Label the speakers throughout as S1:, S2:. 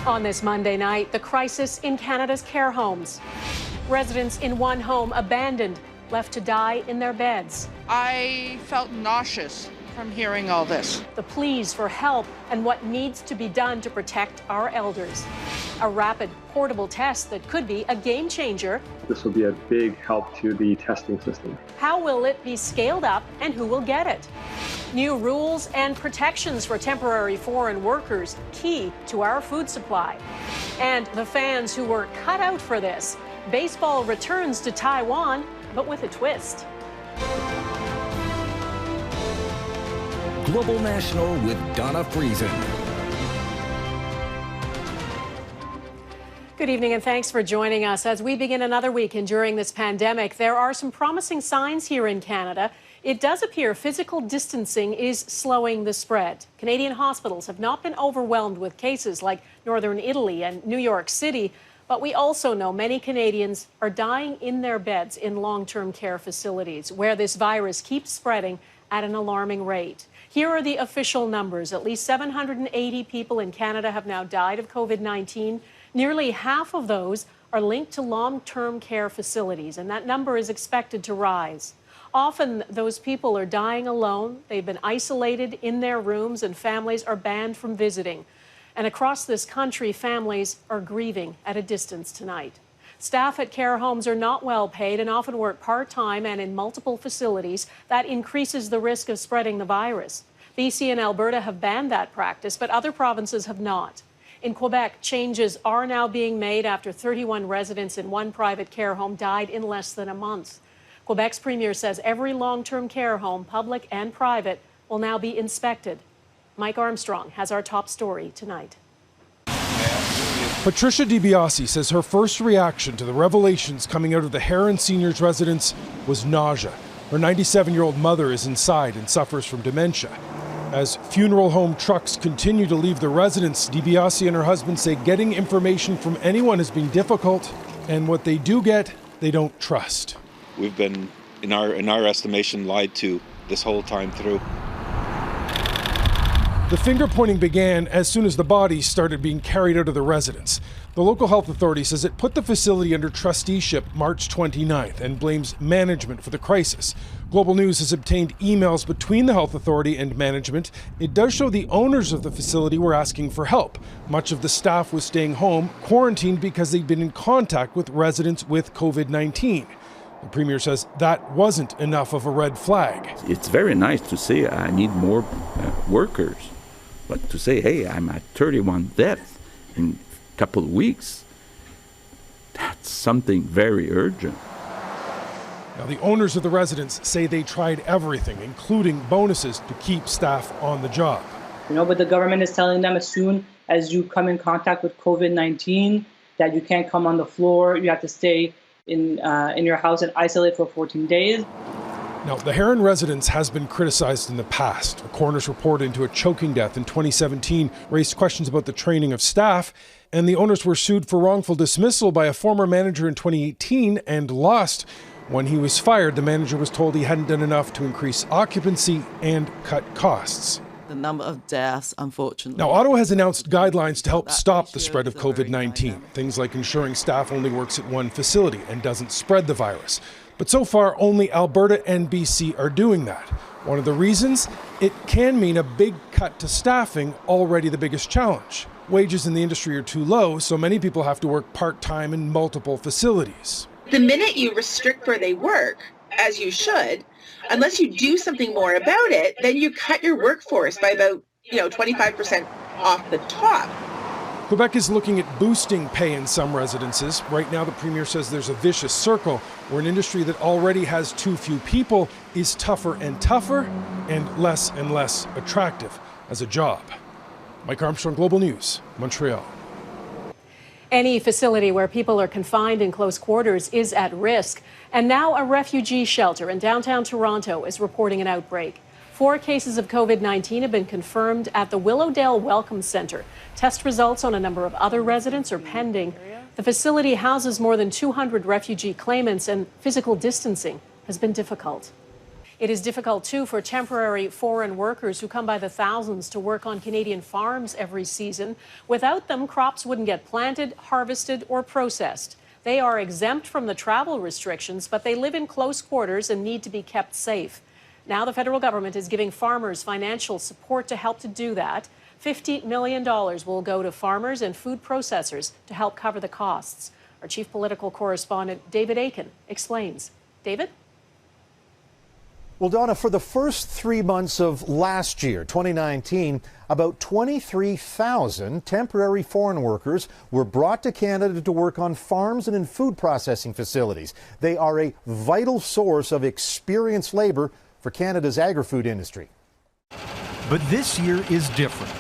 S1: On this Monday night, the crisis in Canada's care homes. Residents in one home abandoned, left to die in their beds.
S2: I felt nauseous from hearing all this.
S1: The pleas for help and what needs to be done to protect our elders. A rapid portable test that could be a game changer.
S3: This will be a big help to the testing system.
S1: How will it be scaled up and who will get it? New rules and protections for temporary foreign workers, key to our food supply. And the fans who were cut out for this. Baseball returns to Taiwan, but with a twist.
S4: Global National with Donna Friesen.
S1: Good evening and thanks for joining us. As we begin another week enduring this pandemic, there are some promising signs here in Canada. It does appear physical distancing is slowing the spread. Canadian hospitals have not been overwhelmed with cases like Northern Italy and New York City, but we also know many Canadians are dying in their beds in long-term care facilities where this virus keeps spreading at an alarming rate. Here are the official numbers. At least 780 people in Canada have now died of COVID-19. Nearly half of those are linked to long-term care facilities, and that number is expected to rise. Often those people are dying alone. They've been isolated in their rooms, and families are banned from visiting. And across this country, families are grieving at a distance tonight. Staff at care homes are not well paid and often work part-time and in multiple facilities. That increases the risk of spreading the virus. BC and Alberta have banned that practice, but other provinces have not. In Quebec, changes are now being made after 31 residents in one private care home died in less than a month. Quebec's premier says every long-term care home, public and private, will now be inspected. Mike Armstrong has our top story tonight.
S5: Patricia DiBiase says her first reaction to the revelations coming out of the Heron Seniors residence was nausea. Her 97-year-old mother is inside and suffers from dementia. As funeral home trucks continue to leave the residence, DiBiase and her husband say getting information from anyone has been difficult, and what they do get, they don't trust.
S6: We've been, in our estimation, lied to this whole time through.
S5: The finger-pointing began as soon as the bodies started being carried out of the residence. The local health authority says it put the facility under trusteeship March 29th and blames management for the crisis. Global News has obtained emails between the health authority and management. It does show the owners of the facility were asking for help. Much of the staff was staying home, quarantined because they'd been in contact with residents with COVID-19. The Premier says that wasn't enough of a red flag.
S7: It's very nice to say I need more workers, but to say, hey, I'm at 31 deaths in a couple of weeks, that's something very urgent.
S5: Now, the owners of the residence say they tried everything, including bonuses, to keep staff on the job.
S8: But the government is telling them as soon as you come in contact with COVID-19 that you can't come on the floor, you have to stay in your house and isolate for 14 days.
S5: Now, the Heron residence has been criticized in the past. A coroner's report into a choking death in 2017 raised questions about the training of staff, and the owners were sued for wrongful dismissal by a former manager in 2018 and lost. When he was fired, the manager was told he hadn't done enough to increase occupancy and cut costs.
S9: The number of deaths, unfortunately.
S5: Now, Ottawa has announced guidelines to help stop the spread of COVID-19. Things like ensuring staff only works at one facility and doesn't spread the virus. But so far, only Alberta and BC are doing that. One of the reasons? It can mean a big cut to staffing, already the biggest challenge. Wages in the industry are too low, so many people have to work part-time in multiple facilities.
S10: The minute you restrict where they work, as you should, unless you do something more about it, then you cut your workforce by about, 25% off the top.
S5: Quebec is looking at boosting pay in some residences. Right now, the Premier says there's a vicious circle where an industry that already has too few people is tougher and tougher and less attractive as a job. Mike Armstrong, Global News, Montreal.
S1: Any facility where people are confined in close quarters is at risk. And now a refugee shelter in downtown Toronto is reporting an outbreak. 4 cases of COVID-19 have been confirmed at the Willowdale Welcome Centre. Test results on a number of other residents are pending. The facility houses more than 200 refugee claimants, and physical distancing has been difficult. It is difficult, too, for temporary foreign workers who come by the thousands to work on Canadian farms every season. Without them, crops wouldn't get planted, harvested, or processed. They are exempt from the travel restrictions, but they live in close quarters and need to be kept safe. Now the federal government is giving farmers financial support to help to do that. $50 million will go to farmers and food processors to help cover the costs. Our chief political correspondent, David Akin, explains. David?
S11: Well, Donna, for the first 3 months of last year, 2019, about 23,000 temporary foreign workers were brought to Canada to work on farms and in food processing facilities. They are a vital source of experienced labor for Canada's agri-food industry.
S12: But this year is different.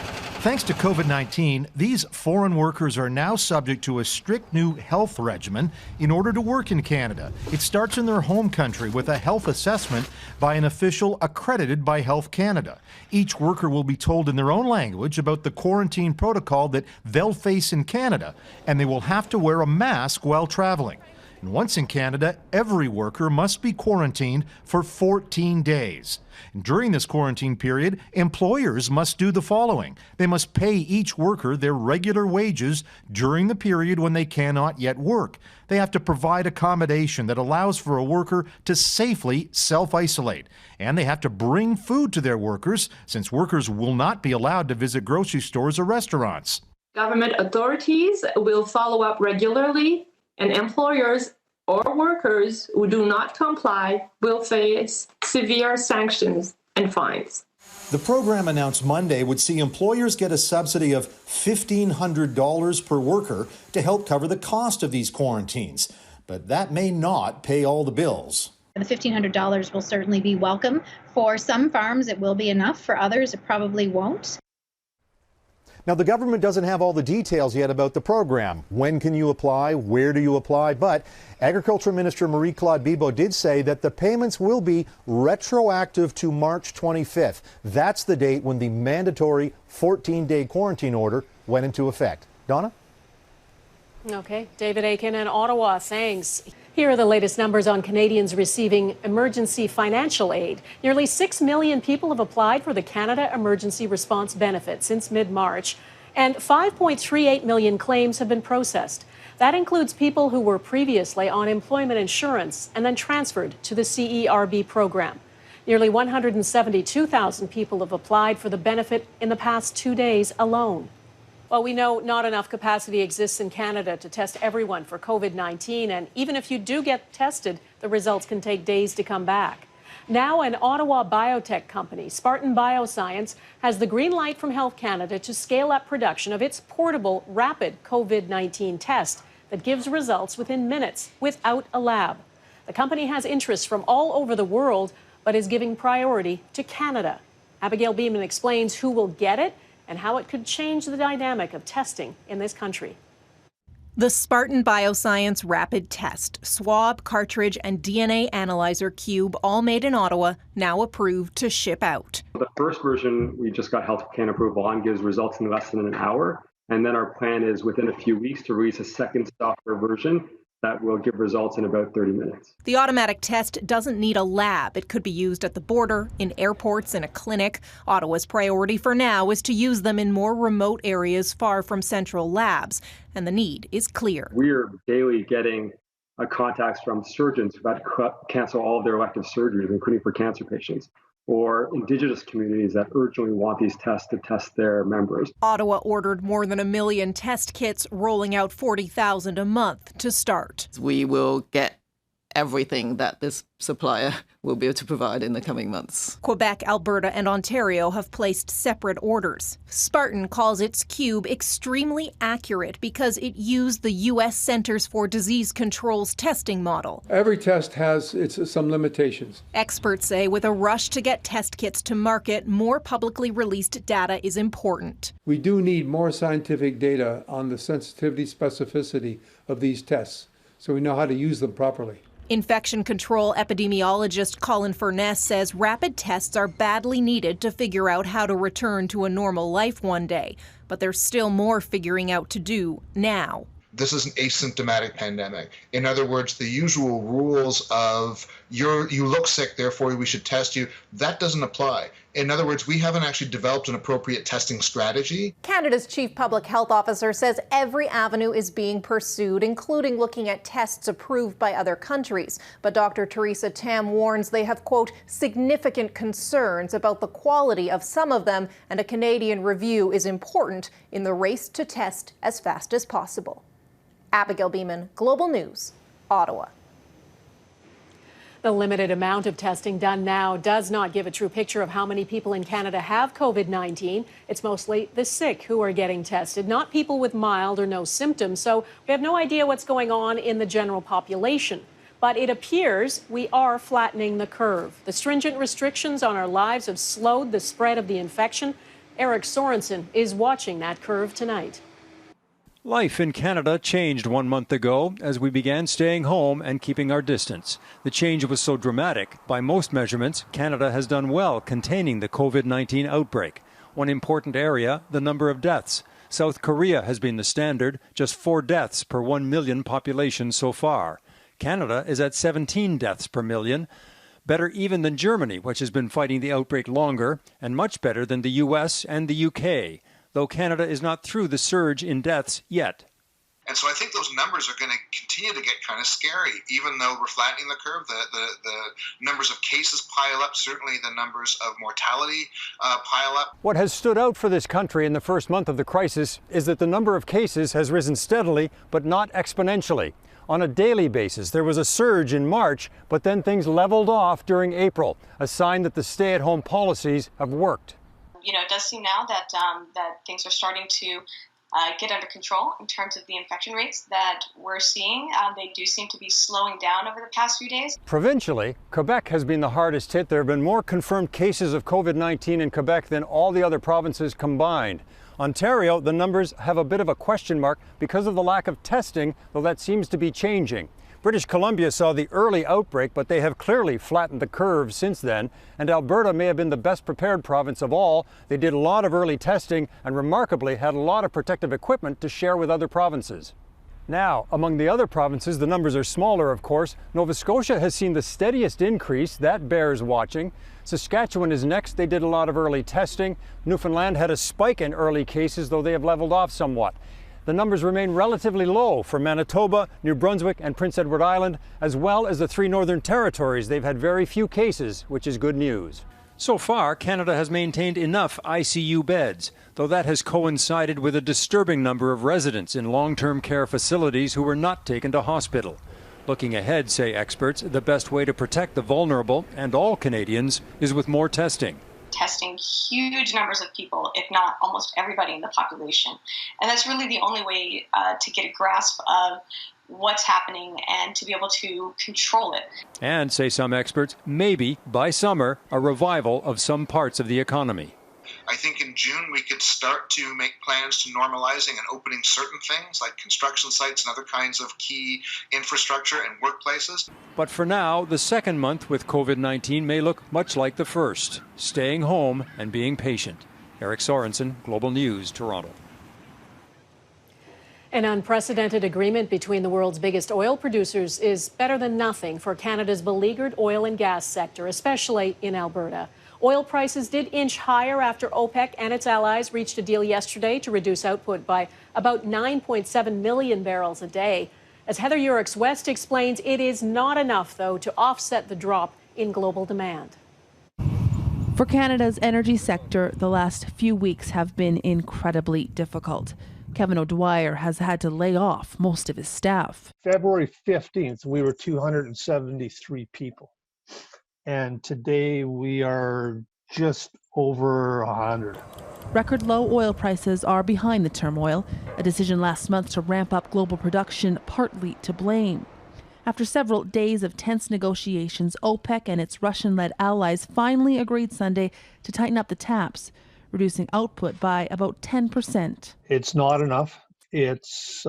S12: Thanks to COVID-19, these foreign workers are now subject to a strict new health regimen in order to work in Canada. It starts in their home country with a health assessment by an official accredited by Health Canada. Each worker will be told in their own language about the quarantine protocol that they'll face in Canada, and they will have to wear a mask while traveling. And once in Canada, every worker must be quarantined for 14 days. And during this quarantine period, employers must do the following. They must pay each worker their regular wages during the period when they cannot yet work. They have to provide accommodation that allows for a worker to safely self-isolate. And they have to bring food to their workers, since workers will not be allowed to visit grocery stores or restaurants.
S13: Government authorities will follow up regularly, and employers or workers who do not comply will face severe sanctions and fines.
S12: The program announced Monday would see employers get a subsidy of $1,500 per worker to help cover the cost of these quarantines. But that may not pay all the bills.
S14: The $1,500 will certainly be welcome. For some farms, it will be enough. For others, it probably won't.
S11: Now, the government doesn't have all the details yet about the program. When can you apply? Where do you apply? But Agriculture Minister Marie-Claude Bibeau did say that the payments will be retroactive to March 25th. That's the date when the mandatory 14-day quarantine order went into effect. Donna?
S1: Okay, David Akin in Ottawa, thanks. Here are the latest numbers on Canadians receiving emergency financial aid. Nearly 6 million people have applied for the Canada Emergency Response Benefit since mid-March, and 5.38 million claims have been processed. That includes people who were previously on employment insurance and then transferred to the CERB program. Nearly 172,000 people have applied for the benefit in the past 2 days alone. Well, we know not enough capacity exists in Canada to test everyone for COVID-19, and even if you do get tested, the results can take days to come back. Now, an Ottawa biotech company, Spartan Bioscience, has the green light from Health Canada to scale up production of its portable rapid COVID-19 test that gives results within minutes without a lab. The company has interest from all over the world, but is giving priority to Canada. Abigail Bimman explains who will get it and how it could change the dynamic of testing in this country.
S15: The Spartan Bioscience rapid test, swab, cartridge, and DNA analyzer cube, all made in Ottawa, now approved to ship out.
S3: The first version we just got Health Canada approval on gives results in less than an hour. And then our plan is within a few weeks to release a second software version that will give results in about 30 minutes.
S15: The automatic test doesn't need a lab. It could be used at the border, in airports, in a clinic. Ottawa's priority for now is to use them in more remote areas far from central labs, and the need is clear.
S3: We're daily getting contacts from surgeons who've had to cancel all of their elective surgeries, including for cancer patients, or Indigenous communities that urgently want these tests to test their members.
S15: Ottawa ordered more than 1 million test kits, rolling out 40,000 a month to start.
S9: We will get everything that this supplier will be able to provide in the coming months.
S15: Quebec, Alberta, and Ontario have placed separate orders. Spartan calls its cube extremely accurate because it used the U.S. Centers for Disease Control's testing model.
S16: Every test has some limitations.
S15: Experts say with a rush to get test kits to market, more publicly released data is important.
S16: We do need more scientific data on the sensitivity, specificity of these tests, so we know how to use them properly.
S15: Infection control epidemiologist Colin Furness says rapid tests are badly needed to figure out how to return to a normal life one day. But there's still more figuring out to do now.
S17: this is an asymptomatic pandemic. In other words, the usual rules of you look sick, therefore we should test you, that doesn't apply. In other words, we haven't actually developed an appropriate testing strategy.
S15: Canada's chief public health officer says every avenue is being pursued, including looking at tests approved by other countries. But Dr. Theresa Tam warns they have, quote, significant concerns about the quality of some of them, and a Canadian review is important in the race to test as fast as possible. Abigail Bimman, Global News, Ottawa.
S1: The limited amount of testing done now does not give a true picture of how many people in Canada have COVID-19. It's mostly the sick who are getting tested, not people with mild or no symptoms. So we have no idea what's going on in the general population. But it appears we are flattening the curve. The stringent restrictions on our lives have slowed the spread of the infection. Eric Sorensen is watching that curve tonight.
S18: Life in Canada changed 1 month ago as we began staying home and keeping our distance. The change was so dramatic, by most measurements, Canada has done well containing the COVID-19 outbreak. One important area, the number of deaths. South Korea has been the standard, just 4 deaths per 1 million population so far. Canada is at 17 deaths per million, better even than Germany, which has been fighting the outbreak longer, and much better than the US and the UK. Though Canada is not through the surge in deaths yet.
S17: And so I think those numbers are going to continue to get kind of scary, even though we're flattening the curve. The numbers of cases pile up, certainly the numbers of mortality pile up.
S19: What has stood out for this country in the first month of the crisis is that the number of cases has risen steadily, but not exponentially. On a daily basis, there was a surge in March, but then things leveled off during April, a sign that the stay-at-home policies have worked.
S20: You know, it does seem now that that things are starting to get under control in terms of the infection rates that we're seeing. They do seem to be slowing down over the past few days.
S19: Provincially, Quebec has been the hardest hit. There have been more confirmed cases of COVID-19 in Quebec than all the other provinces combined. Ontario, the numbers have a bit of a question mark because of the lack of testing, though that seems to be changing. British Columbia saw the early outbreak, but they have clearly flattened the curve since then. And Alberta may have been the best prepared province of all. They did a lot of early testing and remarkably had a lot of protective equipment to share with other provinces. Now, among the other provinces, the numbers are smaller, of course. Nova Scotia has seen the steadiest increase. That bears watching. Saskatchewan is next. They did a lot of early testing. Newfoundland had a spike in early cases, though they have leveled off somewhat. The numbers remain relatively low for Manitoba, New Brunswick, and Prince Edward Island, as well as the 3 Northern Territories. They've had very few cases, which is good news.
S18: So far, Canada has maintained enough ICU beds, though that has coincided with a disturbing number of residents in long-term care facilities who were not taken to hospital. Looking ahead, say experts, the best way to protect the vulnerable, and all Canadians, is with more testing.
S20: Testing huge numbers of people, if not almost everybody in the population. And that's really the only way to get a grasp of what's happening and to be able to control it.
S18: And, say some experts, maybe by summer, a revival of some parts of the economy.
S17: I think in June we could start to make plans to normalizing and opening certain things like construction sites and other kinds of key infrastructure and workplaces.
S18: But for now, the second month with COVID-19 may look much like the first, staying home and being patient. Eric Sorensen, Global News, Toronto.
S1: An unprecedented agreement between the world's biggest oil producers is better than nothing for Canada's beleaguered oil and gas sector, especially in Alberta. Oil prices did inch higher after OPEC and its allies reached a deal yesterday to reduce output by about 9.7 million barrels a day. As Heather Yourex-West explains, it is not enough, though, to offset the drop in global demand.
S21: For Canada's energy sector, the last few weeks have been incredibly difficult. Kevin O'Dwyer has had to lay off most of his staff.
S22: February 15th, we were 273 people. And today we are just over 100.
S21: Record low oil prices are behind the turmoil, a decision last month to ramp up global production partly to blame. After several days of tense negotiations, OPEC and its Russian-led allies finally agreed Sunday to tighten up the taps, reducing output by about 10%.
S22: It's not enough. It's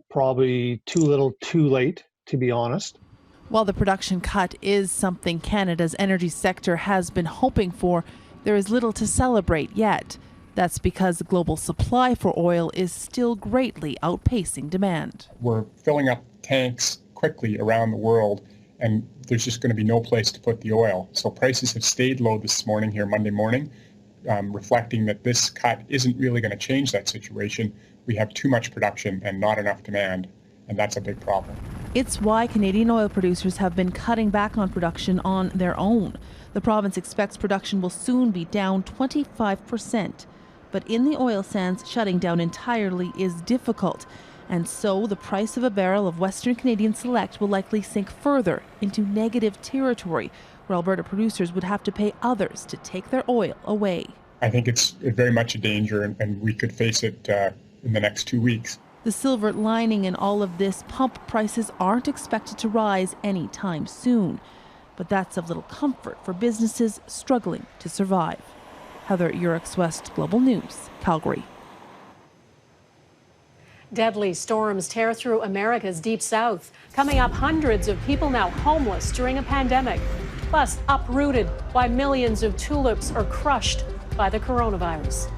S22: probably too little too late, to be honest.
S21: While the production cut is something Canada's energy sector has been hoping for, there is little to celebrate yet. That's because the global supply for oil is still greatly outpacing demand.
S2: We're filling up tanks quickly around the world, and there's just going to be no place to put the oil. So prices have stayed low this morning here, Monday morning, reflecting that this cut isn't really going to change that situation. We have too much production and not enough demand, and that's a big problem.
S21: It's why Canadian oil producers have been cutting back on production on their own. The province expects production will soon be down 25%. But in the oil sands, shutting down entirely is difficult. And so the price of a barrel of Western Canadian Select will likely sink further into negative territory, where Alberta producers would have to pay others to take their oil away.
S2: I think it's very much a danger, and we could face it in the next 2 weeks.
S21: The silver lining in all of this, pump prices aren't expected to rise anytime soon. But that's of little comfort for businesses struggling to survive. Heather, Yourex-West, Global News, Calgary.
S1: Deadly storms tear through America's deep south. Coming up, hundreds of people now homeless during a pandemic. Plus, uprooted why millions of tulips are crushed by the coronavirus.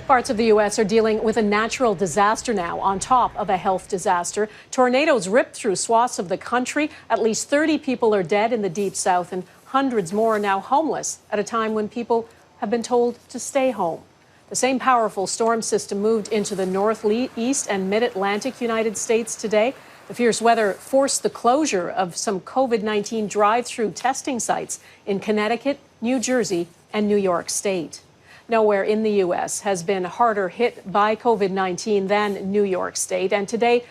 S1: Parts of the U.S. are dealing with a natural disaster now on top of a health disaster. Tornadoes ripped through swaths of the country. At least 30 people are dead in the Deep South, and hundreds more are now homeless at a time when people have been told to stay home. The same powerful storm system moved into the northeast and mid-Atlantic United States today. The fierce weather forced the closure of some COVID-19 drive-through testing sites in Connecticut, New Jersey, and New York State. Nowhere in the U.S. has been harder hit by COVID-19 than New York State. And today,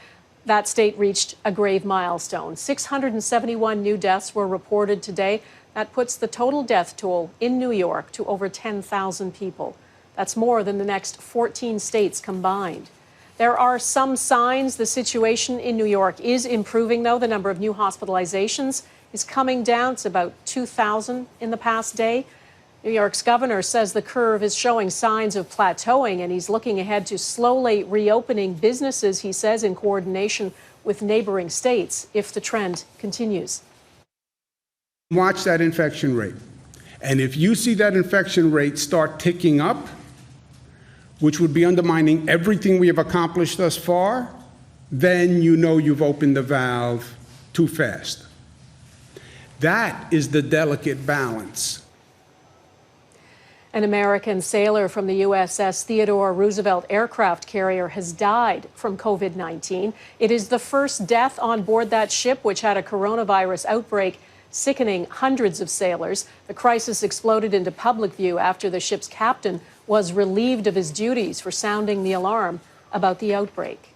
S1: that state reached a grave milestone. 671 new deaths were reported today. That puts the total death toll in New York to over 10,000 people. That's more than the next 14 states combined. There are some signs the situation in New York is improving, though. The number of new hospitalizations is coming down. It's about 2,000 in the past day. New York's governor says the curve is showing signs of plateauing, and he's looking ahead to slowly reopening businesses, he says, in coordination with neighboring states if the trend continues.
S4: Watch that infection rate. And if you see that infection rate start ticking up, which would be undermining everything we have accomplished thus far, then you know you've opened the valve too fast. That is the delicate balance.
S1: An American sailor from the USS Theodore Roosevelt aircraft carrier has died from COVID-19. It is the first death on board that ship, which had a coronavirus outbreak, sickening hundreds of sailors. The crisis exploded into public view after the ship's captain was relieved of his duties for sounding the alarm about the outbreak.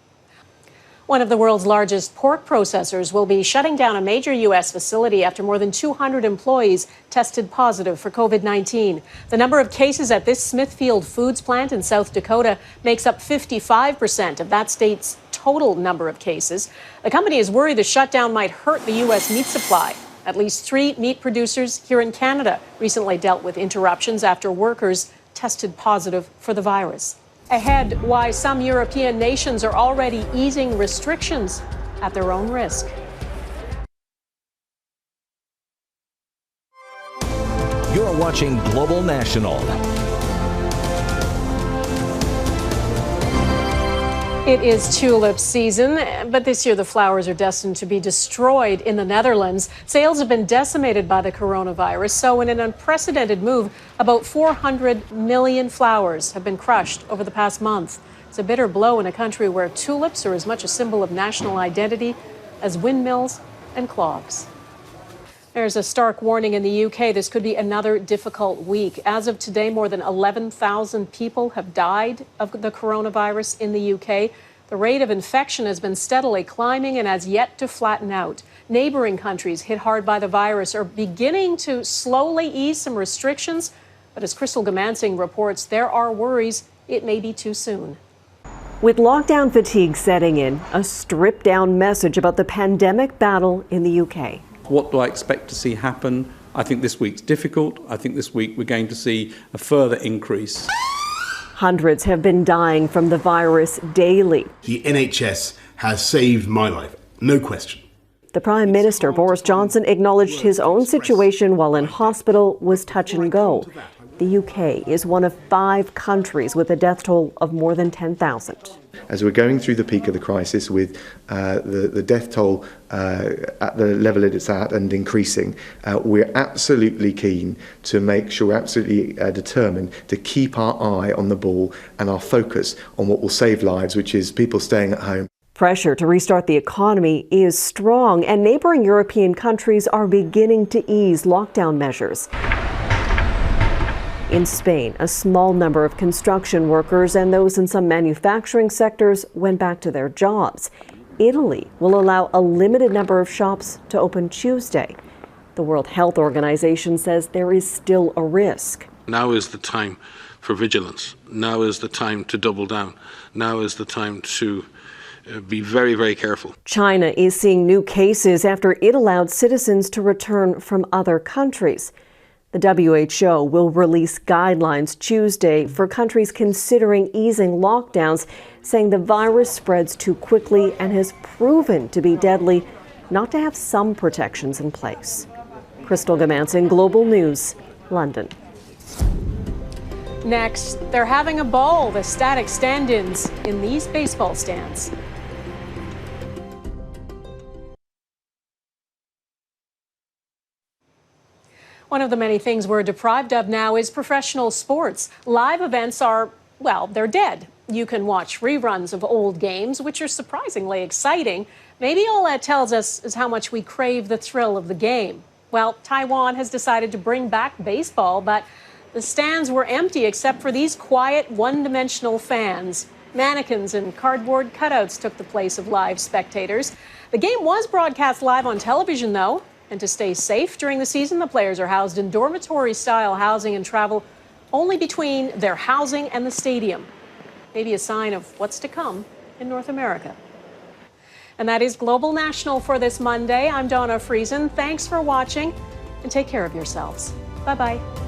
S1: One of the world's largest pork processors will be shutting down a major U.S. facility after more than 200 employees tested positive for COVID-19. The number of cases at this Smithfield Foods plant in South Dakota makes up 55% of that state's total number of cases. The company is worried the shutdown might hurt the U.S. meat supply. At least 3 meat producers here in Canada recently dealt with interruptions after workers tested positive for the virus. Ahead, why some European nations are already easing restrictions at their own risk.
S23: You're watching Global National.
S1: It is tulip season, but this year the flowers are destined to be destroyed in the Netherlands. Sales have been decimated by the coronavirus, so in an unprecedented move, about 400 million flowers have been crushed over the past month. It's a bitter blow in a country where tulips are as much a symbol of national identity as windmills and clogs. There's a stark warning in the UK. This could be another difficult week. As of today, more than 11,000 people have died of the coronavirus in the UK. The rate of infection has been steadily climbing and has yet to flatten out. Neighboring countries hit hard by the virus are beginning to slowly ease some restrictions. But as Crystal Goomansingh reports, there are worries it may be too soon.
S24: With lockdown fatigue setting in, a stripped-down message about the pandemic battle in the UK.
S25: What do I expect to see happen? I think this week's difficult. I think this week we're going to see a further increase.
S24: Hundreds have been dying from the virus daily.
S26: The NHS
S5: has saved my life, no question.
S24: The Prime Minister, Boris Johnson, acknowledged his own situation while in hospital was touch and go. The UK is one of 5 countries with a death toll of more than 10,000.
S6: As we're going through the peak of the crisis with the death toll at the level that it's at and increasing, we're absolutely keen to make sure, absolutely determined to keep our eye on the ball and our focus on what will save lives, which is people staying at home.
S24: Pressure to restart the economy is strong, and neighboring European countries are beginning to ease lockdown measures. In Spain, a small number of construction workers and those in some manufacturing sectors went back to their jobs. Italy will allow a limited number of shops to open Tuesday. The World Health Organization says there is still a risk.
S7: Now is the time for vigilance. Now is the time to double down. Now is the time to be very, very careful.
S24: China is seeing new cases after it allowed citizens to return from other countries. The WHO will release guidelines Tuesday for countries considering easing lockdowns, saying the virus spreads too quickly and has proven to be deadly not to have some protections in place. Crystal Goomansingh, Global News, London.
S1: Next, they're having a ball, the static stand-ins in these baseball stands. One of the many things we're deprived of now is professional sports. Live events are, well, they're dead. You can watch reruns of old games, which are surprisingly exciting. Maybe all that tells us is how much we crave the thrill of the game. Well, Taiwan has decided to bring back baseball, but the stands were empty except for these quiet, one-dimensional fans. Mannequins and cardboard cutouts took the place of live spectators. The game was broadcast live on television, though. And to stay safe during the season, the players are housed in dormitory-style housing and travel only between their housing and the stadium. Maybe a sign of what's to come in North America. And that is Global National for this Monday. I'm Donna Friesen. Thanks for watching, and take care of yourselves. Bye-bye.